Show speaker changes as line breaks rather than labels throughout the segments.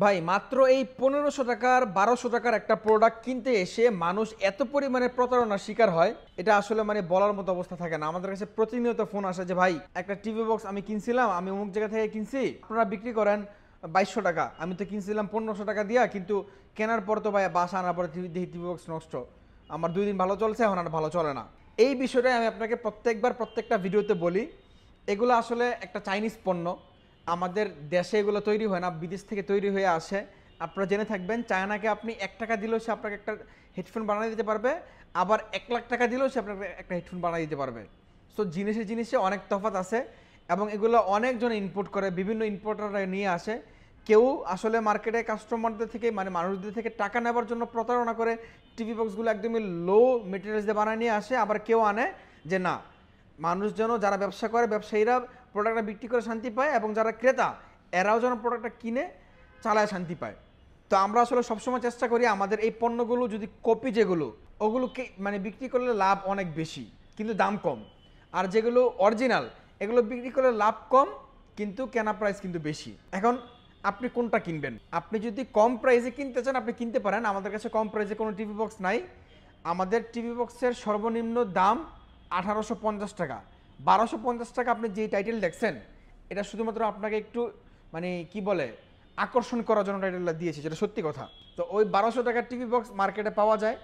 ভাই মাত্র এই 1500 টাকার 1200 টাকার একটা প্রোডাক্ট কিনতে এসে মানুষ এত পরিমাণে প্রতারণার শিকার হয়, এটা আসলে মানে বলার মতো অবস্থা থাকে না। আমাদের কাছে প্রতিনিয়ত ফোন আসে যে ভাই একটা টিভি বক্স আমি কিনছিলাম, আমি অমুক জায়গা থেকে কিনছি, আপনারা বিক্রি করেন 2200 টাকা, আমি তো কিনছিলাম 1500 টাকা দিয়া, কিন্তু কেনার পর তো ভাই বাসা আনার পরে টিভি বক্স নষ্ট, আমার 2 দিন ভালো চলছে, এখন আর ভালো চলে না। এই বিষয়টাই আমি আপনাকে প্রত্যেকটা ভিডিওতে বলি, এগুলো আসলে একটা চাইনিজ পণ্য। আমাদের দেশে এগুলো তৈরি হয় না, বিদেশ থেকে তৈরি হয়ে আসে। আপনারা জেনে থাকবেন, চায়নাকে আপনি 1 টাকা দিলেও সে আপনাকে একটা হেডফোন বানিয়ে দিতে পারবে, আবার 1 লাখ টাকা দিলেও সে আপনাকে একটা হেডফোন বানিয়ে দিতে পারবে। সো জিনিসে অনেক তফাৎ আছে, এবং এগুলো অনেকজন ইম্পোর্ট করে, বিভিন্ন ইম্পোর্টাররা নিয়ে আসে। কেউ আসলে মার্কেটে কাস্টমারদের থেকে মানে মানুষদের থেকে টাকা নেবার জন্য প্রতারণা করে টিভি বক্সগুলো একদমই লো মেটেরিয়ালস দিয়ে বানিয়ে নিয়ে আসে, আবার কেউ আনে যে না, মানুষ যেন যারা ব্যবসা করে ব্যবসায়ীরা প্রোডাক্টটা বিক্রি করে শান্তি পায়, এবং যারা ক্রেতা এরাও যেন প্রোডাক্টটা কিনে চালায় শান্তি পায়। তো আমরা আসলে সবসময় চেষ্টা করি আমাদের এই পণ্যগুলো যদি কপি যেগুলো, ওগুলোকে মানে বিক্রি করলে লাভ অনেক বেশি কিন্তু দাম কম, আর যেগুলো অরিজিনাল এগুলো বিক্রি করলে লাভ কম কিন্তু কেনা প্রাইস কিন্তু বেশি। এখন আপনি কোনটা কিনবেন? আপনি যদি কম প্রাইসে কিনতে চান আপনি কিনতে পারেন, আমাদের কাছে কম প্রাইসে কোনো টিভি বক্স নাই। আমাদের টিভি বক্সের সর্বনিম্ন দাম 1850 টাকা। 1250 টাকা আপনি যে টাইটেল দেখছেন, এটা শুধুমাত্র আপনাকে একটু মানে কি বলে আকর্ষণ করার জন্য টাইটেলটা দিয়েছি, যেটা সত্যি কথা। তো ওই 1200 টাকার টিভি বক্স মার্কেটে পাওয়া যায়,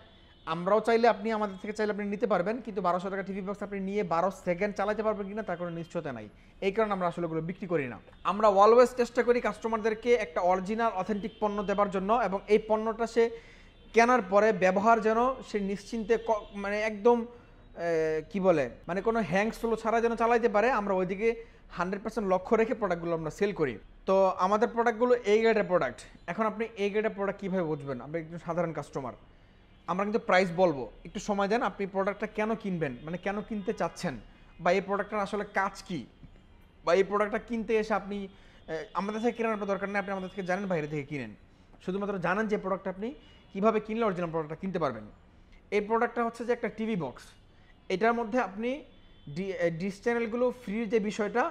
আমরাও চাইলে আপনি আমাদের থেকে চাইলে আপনি নিতে পারবেন, কিন্তু 1200 টাকা টিভি বক্স আপনি নিয়ে 12 সেকেন্ড চালাতে পারবেন কিনা তার কোনো নিশ্চয়তা নাই। এই কারণে আমরা আসলে ওগুলো বিক্রি করি না। আমরা অলওয়েজ চেষ্টা করি কাস্টমারদেরকে একটা অরিজিনাল অথেন্টিক পণ্য দেওয়ার জন্য, এবং এই পণ্যটা সে কেনার পরে ব্যবহার যেন সে নিশ্চিন্তে মানে একদম কি বলে মানে কোনো হ্যাং স্লো ছাড়া যেন চালাইতে পারে, আমরা ওইদিকে 100% লক্ষ্য রেখে প্রোডাক্টগুলো আমরা সেল করি। তো আমাদের প্রোডাক্টগুলো এই গ্রেডের প্রোডাক্ট। এখন আপনি এই গ্রেডের প্রোডাক্ট কীভাবে বুঝবেন? আপনি একজন সাধারণ কাস্টমার, আমরা কিন্তু প্রাইস বলবো, একটু সময় দেন। আপনি প্রোডাক্টটা কেন কিনবেন, মানে কেন কিনতে চাচ্ছেন, বা এই প্রোডাক্টটার আসলে কাজ কি, বা এই প্রোডাক্টটা কিনতে এসে আপনি আমাদের থেকে কেনার দরকার নেই, আপনি আমাদের থেকে জানেন বাইরে থেকে কিনেন, শুধুমাত্র জানেন যে প্রোডাক্ট আপনি কীভাবে কিনলে অরিজিনাল প্রোডাক্টটা কিনতে পারবেন। এই প্রোডাক্টটা হচ্ছে যে একটা টিভি বক্স, এটার মধ্যে আপনি ডিশ চ্যানেলগুলো ফ্রির যে বিষয়টা,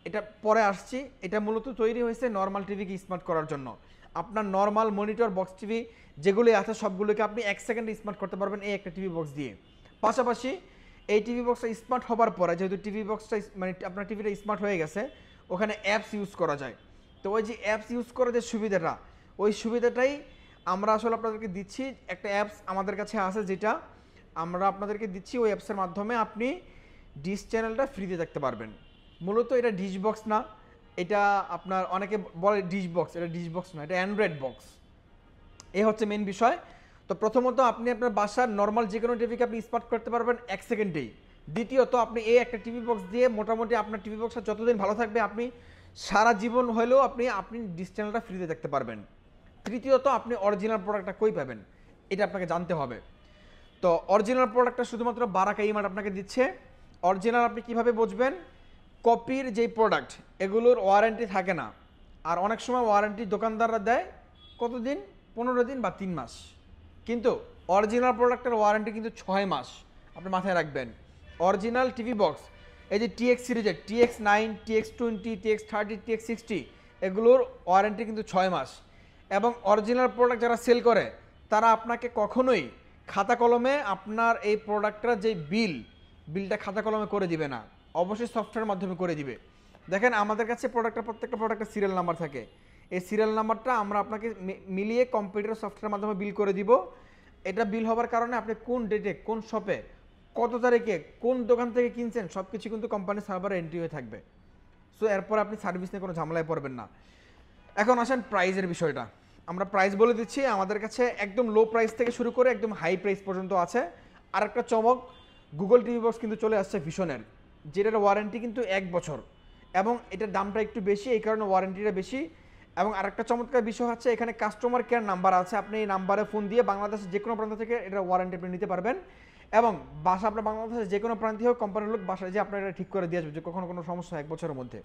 এটা পরে আসছি। এটা মূলত তৈরি হয়েছে নর্মাল টিভিকে স্মার্ট করার জন্য। আপনার নর্মাল মনিটর বক্স টিভি যেগুলি আছে সবগুলোকে আপনি 1 সেকেন্ডে স্মার্ট করতে পারবেন এই একটা টিভি বক্স দিয়ে। পাশাপাশি এই টিভি বক্সটা স্মার্ট হবার পরে, যেহেতু টিভি বক্সটা মানে আপনার টিভিটা স্মার্ট হয়ে গেছে, ওখানে অ্যাপস ইউজ করা যায়। তো ওই যে অ্যাপস ইউজ করার যে সুবিধাটা, ওই সুবিধাটাই আমরা আসলে আপনাদেরকে দিচ্ছি। একটা অ্যাপস আমাদের কাছে আছে যেটা আমরা আপনাদেরকে দিচ্ছি, ওই অ্যাপসের মাধ্যমে আপনি ডিশ চ্যানেলটা ফ্রিতে দেখতে পারবেন। মূলত এটা ডিশ বক্স না, এটা আপনার অনেকে বলে ডিশ বক্স, এটা ডিশ বক্স না, এটা অ্যান্ড্রয়েড বক্স। এই হচ্ছে মেন বিষয়। তো প্রথমত আপনি আপনার বাসার নর্মাল যে কোনো টিভিকে আপনি স্মার্ট করতে পারবেন 1 সেকেন্ডেই। দ্বিতীয়ত আপনি এই একটা টিভি বক্স দিয়ে মোটামুটি আপনার টিভি বক্সটা যতদিন ভালো থাকবে আপনি সারা জীবন হলেও আপনি ডিশ চ্যানেলটা ফ্রিতে দেখতে পারবেন। তৃতীয়ত আপনি অরিজিনাল প্রোডাক্টটা কই পাবেন এটা আপনাকে জানতে হবে। তো অরিজিনাল প্রোডাক্টটা শুধুমাত্র বারাকা ইমার্ট আপনাকে দিচ্ছে। অরিজিনাল আপনি কিভাবে বুঝবেন? কপির যেই প্রোডাক্ট এগুলোর ওয়ারেন্টি থাকে না, আর অনেক সময় ওয়ারেন্টি দোকানদাররা দেয় কতদিন, 15 দিন বা 3 মাস, কিন্তু অরিজিনাল প্রোডাক্টের ওয়ারেন্টি কিন্তু 6 মাস। আপনি মাথায় রাখবেন অরিজিনাল টিভি বক্স, এই যে টিএক্স সিরিজের TX9, TX20, TX30, TX60 এগুলোর ওয়ারেন্টি কিন্তু 6 মাস। এবং অরিজিনাল প্রোডাক্ট যারা সেল করে তারা আপনাকে কখনোই খাতা কলমে আপনার এই প্রোডাক্টটার যে বিলটা খাতা কলমে করে দিবে না, অবশ্যই সফটওয়্যারের মাধ্যমে করে দিবে। দেখেন আমাদের কাছে প্রত্যেকটা প্রোডাক্টের সিরিয়াল নাম্বার থাকে, এই সিরিয়াল নাম্বারটা আমরা আপনাকে মিলিয়ে কম্পিউটার সফটওয়্যারের মাধ্যমে বিল করে দিব। এটা বিল হওয়ার কারণে আপনি কোন ডেটে কোন শপে কত তারিখে কোন দোকান থেকে কিনছেন সব কিছু কিন্তু কোম্পানির সার্ভারে এন্ট্রি হয়ে থাকবে। সো এরপর আপনি সার্ভিস নিয়ে কোনো ঝামেলায় পড়বেন না। এখন আসেন প্রাইজের বিষয়টা, আমরা প্রাইস বলে দিচ্ছি। আমাদের কাছে একদম লো প্রাইস থেকে শুরু করে একদম হাই প্রাইস পর্যন্ত আছে। আর একটা চমক, গুগল টিভি বক্স কিন্তু চলে আসছে ভিশনের, যেটার ওয়ারেন্টি কিন্তু 1 বছর, এবং এটার দামটা একটু বেশি, এই কারণে ওয়ারেন্টিটা বেশি। এবং আরেকটা চমৎকার বিষয় হচ্ছে এখানে কাস্টমার কেয়ার নাম্বার আছে, আপনি এই নাম্বারে ফোন দিয়ে বাংলাদেশের যে কোনো প্রান্ত থেকে এটা ওয়ারেন্টি আপনি নিতে পারবেন। এবং বাসা আপনার বাংলাদেশের যে কোনো প্রান্তে হোক, কোম্পানির লোক বাসায় যে আপনার এটা ঠিক করে দিয়ে আসবে যে কখনো কোনো সমস্যা 1 বছরের মধ্যে।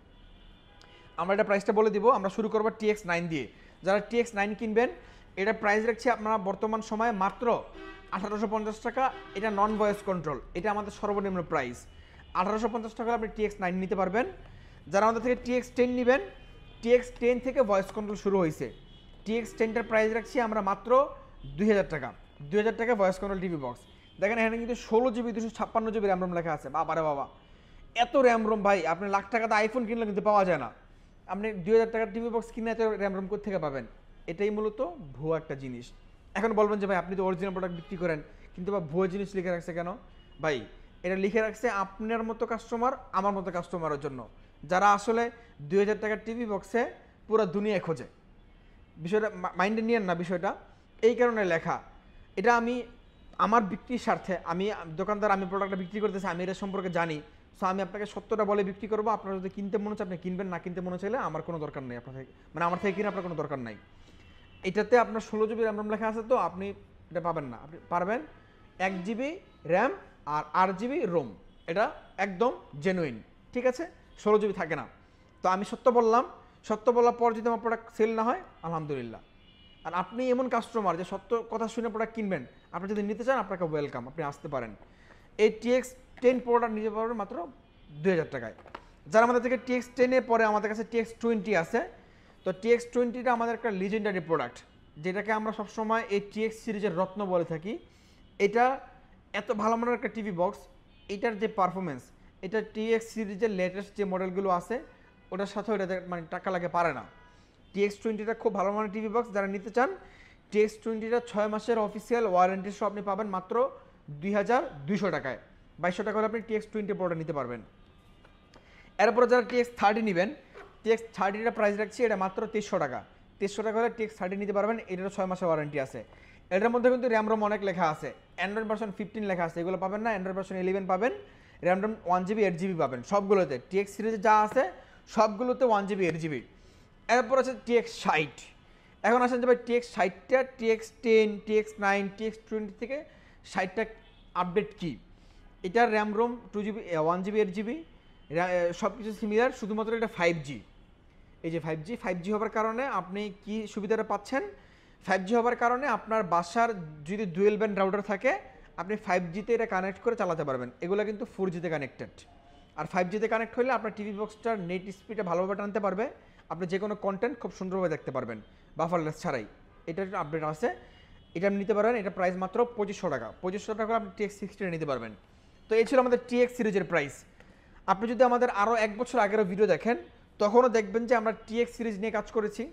আমরা এটা প্রাইসটা বলে দিব। আমরা শুরু করবো TX9 দিয়ে। যারা TX9 কিনবেন, এটা প্রাইস রাখছি আপনারা বর্তমান সময়ে মাত্র 1850 টাকা। এটা নন ভয়েস কন্ট্রোল, এটা আমাদের সর্বনিম্ন প্রাইস। 1850 টাকা আপনি TX9 নিতে পারবেন। যারা আমাদের থেকে TX10 নেবেন, TX10 থেকে ভয়েস কন্ট্রোল শুরু হয়েছে। TX10টার প্রাইস রাখছি আমরা মাত্র 2000 টাকা। 2000 টাকা ভয়েস কন্ট্রোল টিভি বক্স। দেখেন এখানে কিন্তু 16GB 256GB র্যাম রোম লেখা আছে। বাবারে বাবা, এত র্যাম রোম ভাই, আপনি লাখ টাকাতে আইফোন কিনলে কিন্তু পাওয়া যায় না। আপনি 2000 টাকার টিভি বক্স কিনে এত র্যাম রোম কোথা থেকে পাবেন? এটাই মূলত ভুয়া একটা জিনিস। এখন বলবেন যে ভাই আপনি তো অরিজিনাল প্রোডাক্ট বিক্রি করেন, কিন্তু বা ভুয়া জিনিস লিখে রাখছে কেন? ভাই এটা লিখে রাখছে আপনার মতো কাস্টমার, আমার মতো কাস্টমারের জন্য, যারা আসলে 2000 টাকার টিভি বক্সে পুরো দুনিয়ায় খোঁজে। বিষয়টা মাইন্ডে নিয়েন না বিষয়টা, এই কারণে লেখা। এটা আমি আমার বিক্রির স্বার্থে, আমি দোকানদার, আমি প্রোডাক্টটা বিক্রি করতেছি, আমি এটা সম্পর্কে জানি। সো আমি আপনাকে সত্যটা বলে বিক্রি করবো। আপনার যদি কিনতে মনে হচ্ছে আপনি কিনবেন, না কিনতে মনে চাইলে আমার কোনো দরকার নেই আপনার থেকে, মানে আমার থেকে কিনে আপনার কোনো দরকার নাই। এটাতে আপনার 16GB র্যাম রোম লেখা আছে, তো আপনি এটা পাবেন না। আপনি পারবেন 1GB র্যাম আর 8GB রোম, এটা একদম জেনুইন, ঠিক আছে? 16GB থাকে না। তো আমি সত্য বললাম, সত্য বলার পর যদি আমার প্রোডাক্ট সেল না হয় আলহামদুলিল্লাহ। আর আপনি এমন কাস্টমার যে সত্য কথা শুনে প্রোডাক্ট কিনবেন, আপনি যদি নিতে চান আপনাকে ওয়েলকাম, আপনি আসতে পারেন। এই TX10 প্রোডাক্ট নিতে পারবেন মাত্র 2000 টাকায়। যারা আমাদের থেকে TX10 পরে আমাদের কাছে TX20 আছে। তো TX20টা আমাদের একটা লিজেন্ডারি প্রোডাক্ট, যেটাকে আমরা সবসময় এই TX সিরিজের রত্ন বলে থাকি। এটা এত ভালো মানের একটা টিভি বক্স, এটার যে পারফরমেন্স, এটা TX সিরিজের লেটেস্ট যে মডেলগুলো আছে ওটার সাথে ওটাতে মানে টাকা লাগে পারে না। TX20টা খুব ভালো মানের টিভি বক্স, যারা নিতে চান TX20টা 6 মাসের অফিসিয়াল ওয়ারেন্টি সহ আপনি পাবেন মাত্র 2200 টাকায়। 2200 টাকা হলে আপনি TX20 প্রোডাক্ট নিতে পারবেন। এরপরে যারা TX30 নেবেন, TX30টা প্রাইস রাখছি এটা মাত্র 2300 টাকা। 2300 টাকা হলে TX30 নিতে পারবেন, এটারও 6 মাসের ওয়ারেন্টি আছে। এটার মধ্যে কিন্তু র্যাম রোম অনেক লেখা আছে, অ্যান্ড্রয়েড ভার্সন 15 লেখা আছে, এগুলো পাবেন না। অ্যান্ড্রয়েড ভার্সন 11 পাবেন, র্যাম রোম 1GB 8GB পাবেন সবগুলোতে। TX সিরিজে যা আছে সবগুলোতে 1GB 8GB। এরপর আছে TX60। এখন আসেন যে ভাই TX60টা, TX10, TX9, TX20 থেকে 60টা আপডেট কি? এটার RAM ROM 2GB 1GB 8GB সব কিছু সিমিলার, শুধুমাত্র এটা 5G। এই যে 5G হওয়ার কারণে আপনি কি সুবিধাটা পাচ্ছেন? 5G হওয়ার কারণে আপনার বাসার যদি ডুয়েল ব্যান্ড রাউটার থাকে, আপনি 5Gতে এটা কানেক্ট করে চালাতে পারবেন। এগুলো কিন্তু 4Gতে কানেক্টেড। আর 5Gতে কানেক্ট হলে আপনার টিভি বক্সটার নেট স্পিডটা ভালোভাবে টানতে পারবে, আপনি যে কোনো কন্টেন্ট খুব সুন্দরভাবে দেখতে পারবেন বাফারলেস ছাড়াই। এটার আপডেট আছে, এটা আপনি নিতে পারবেন। এটা প্রাইস মাত্র 2500 টাকা। 2500 টাকা আপনি TX60 নিতে পারবেন। তো এই ছিল আমাদের TX সিরিজের প্রাইস। আপনি যদি আমাদের আরও 1 বছর আগের ভিডিও দেখেন, তখনও দেখবেন যে আমরা TX সিরিজ নিয়ে কাজ করেছি।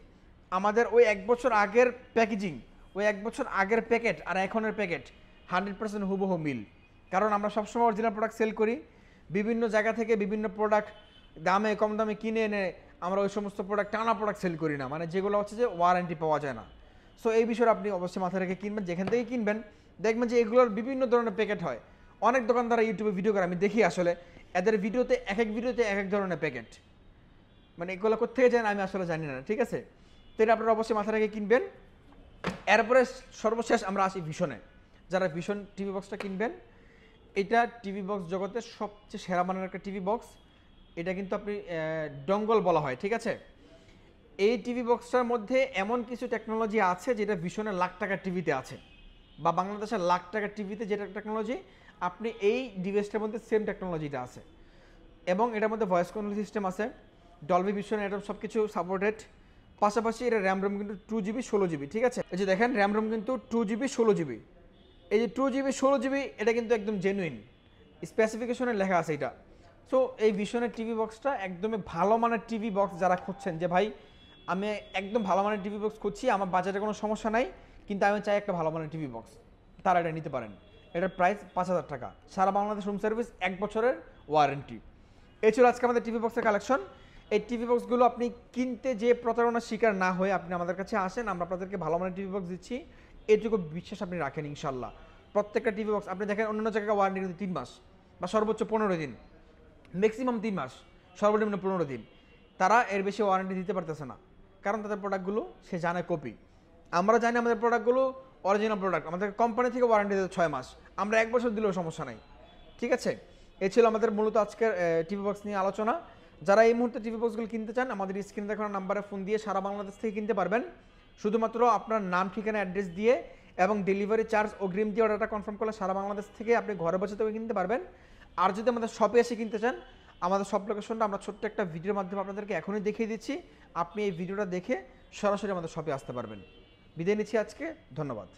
আমাদের ওই 1 বছর আগের প্যাকেজিং, ওই 1 বছর আগের প্যাকেট আর এখনের প্যাকেট 100% হুবহু মিল। কারণ আমরা সবসময় অরিজিনাল প্রোডাক্ট সেল করি। বিভিন্ন জায়গা থেকে বিভিন্ন প্রোডাক্ট দামে কম দামে কিনে এনে আমরা ওই সমস্ত প্রোডাক্ট, টানা প্রোডাক্ট সেল করি না, মানে যেগুলো হচ্ছে যে ওয়ারেন্টি পাওয়া যায় না। সো এই বিষয়ে আপনি অবশ্যই মাথায় রেখে কিনবেন। যেখান থেকে কিনবেন দেখবেন যে এগুলোর বিভিন্ন ধরনের প্যাকেট হয়। অনেক দোকানদার ইউটিউবে ভিডিও করে, আমি দেখি আসলে এদের ভিডিওতে এক এক ভিডিওতে এক এক ধরনের প্যাকেট, মানে এগুলো কোথেকে যায় আমি আসলে জানি না, ঠিক আছে? তো এটা আপনারা অবশ্যই মাথা রেখে কিনবেন। এরপরে সর্বশেষ আমরা আসি ভিশনে। যারা ভিশন টিভি বক্সটা কিনবেন, এটা টিভি বক্স জগতের সবচেয়ে সেরা মানের একটা টিভি বক্স। এটা কিন্তু আপনি ডঙ্গল বলা হয়, ঠিক আছে? এই টিভি বক্সটার মধ্যে এমন কিছু টেকনোলজি আছে যেটা ভিশনের লাখ টাকার টিভিতে আছে, বা বাংলাদেশের লাখ টাকার টিভিতে যেটা টেকনোলজি, আপনি এই ডিভাইসটার মধ্যে সেম টেকনোলজিটা আছে। এবং এটার মধ্যে ভয়েস কন্ট্রোল সিস্টেম আছে, ডলবি ভিশন, এটা সব কিছু সাপোর্টেড। পাশাপাশি এটা র্যাম রোম কিন্তু 2GB 16GB, ঠিক আছে? এই যে দেখেন র্যাম রোম কিন্তু 2GB 16GB। এই যে 2GB 16GB এটা কিন্তু একদম জেনুইন স্পেসিফিকেশনে লেখা আছে এটা। সো এই ভিশনের টিভি বক্সটা একদমই ভালো মানের টিভি বক্স। যারা খুঁজছেন যে ভাই আমি একদম ভালো মানের টিভি বক্স খুঁজছি, আমার বাজেটে কোনো সমস্যা নাই, কিন্তু আমি চাই একটা ভালো মানের টিভি বক্স, তারা এটা নিতে পারেন। এটার প্রাইস 5000 টাকা, সারা বাংলাদেশ রুম সার্ভিস, 1 বছরের ওয়ারেন্টি। এই ছিল আজকে আমাদের টিভি বক্সের কালেকশন। এই টিভি বক্সগুলো আপনি কিনতে যে প্রতারণার শিকার না হয়ে আপনি আমাদের কাছে আসেন, আমরা আপনাদেরকে ভালো মানের টিভি বক্স দিচ্ছি, এটুকু বিশ্বাস আপনি রাখেন ইনশাল্লাহ। প্রত্যেকটা টিভি বক্স আপনি দেখেন অন্যান্য জায়গায় ওয়ারেন্টি কিন্তু 3 মাস বা সর্বোচ্চ 15 দিন, ম্যাক্সিমাম 3 মাস, সর্বনিম্ন 15 দিন। তারা এর বেশি ওয়ারেন্টি দিতে পারতেছে না, কারণ তাদের প্রোডাক্টগুলো সে জানে কপি। আমরা জানি আমাদের প্রোডাক্টগুলো অরিজিনাল প্রোডাক্ট, আমাদের কোম্পানি থেকে ওয়ারেন্টি দেয় 6 মাস, আমরা 1 বছর দিলেও সমস্যা নাই, ঠিক আছে? এই ছিল আমাদের মূলত আজকের টিভি বক্স নিয়ে আলোচনা। যারা এই মুহূর্তে টিভি বক্সগুলো কিনতে চান, আমাদের স্ক্রিনে দেখানো নাম্বারে ফোন দিয়ে সারা বাংলাদেশ থেকে কিনতে পারবেন। শুধুমাত্র আপনার নাম, ঠিকানা, অ্যাড্রেস দিয়ে এবং ডেলিভারি চার্জ অগ্রিম দিয়ে অর্ডারটা কনফার্ম করলে সারা বাংলাদেশ থেকে আপনি ঘরে বসে থেকে কিনতে পারবেন। আর যদি আমাদের শপে এসে কিনতে চান, আমাদের শপ লোকেশনটা আমরা ছোট্ট একটা ভিডিওর মাধ্যমে আপনাদেরকে এখনই দেখিয়ে দিচ্ছি। আপনি এই ভিডিওটা দেখে সরাসরি আমাদের শপে আসতে পারবেন। বিদায় নিচ্ছি আজকে, ধন্যবাদ।